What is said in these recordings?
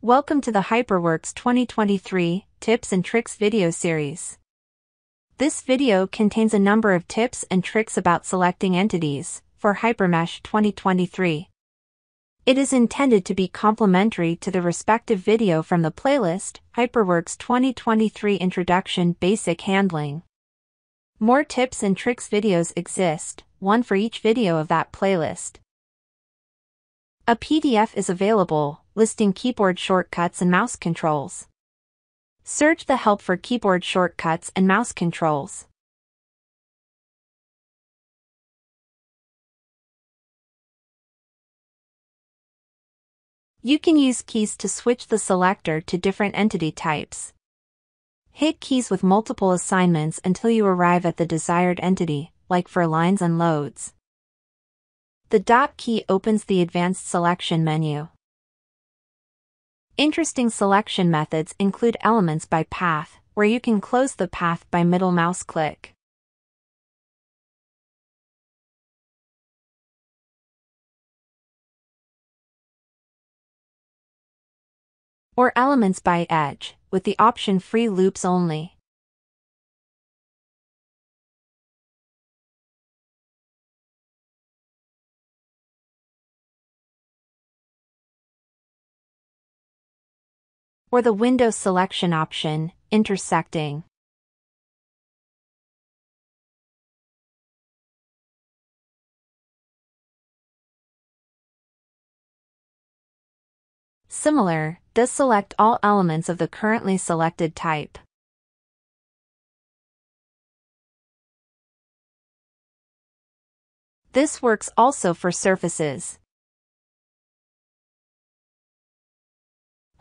Welcome to the HyperWorks 2023 Tips and Tricks video series. This video contains a number of tips and tricks about selecting entities for HyperMesh 2023. It is intended to be complementary to the respective video from the playlist HyperWorks 2023 Introduction Basic Handling. More tips and tricks videos exist, one for each video of that playlist. A PDF is available, listing keyboard shortcuts and mouse controls. Search the help for keyboard shortcuts and mouse controls. You can use keys to switch the selector to different entity types. Hit keys with multiple assignments until you arrive at the desired entity, like for lines and loads. The dot key opens the advanced selection menu. Interesting selection methods include elements by path, where you can close the path by middle mouse click. Or elements by edge, with the option free loops only. Or the window selection option, intersecting. Similar, does select all elements of the currently selected type. This works also for surfaces.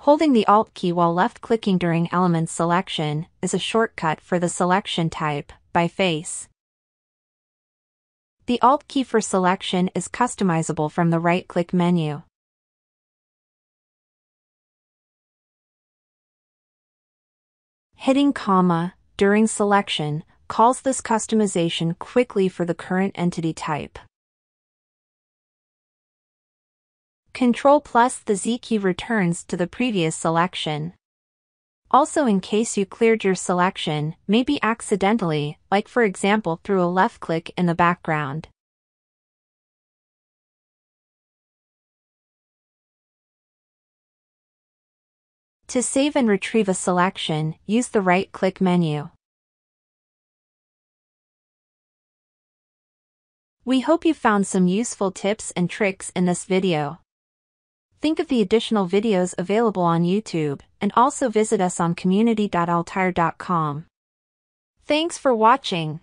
Holding the Alt key while left-clicking during element selection is a shortcut for the selection type by face. The Alt key for selection is customizable from the right-click menu. Hitting comma during selection calls this customization quickly for the current entity type. Ctrl plus the Z key returns to the previous selection. Also, in case you cleared your selection, maybe accidentally, like for example through a left click in the background. To save and retrieve a selection, use the right-click menu. We hope you found some useful tips and tricks in this video. Think of the additional videos available on YouTube, and also visit us on community.altair.com. Thanks for watching.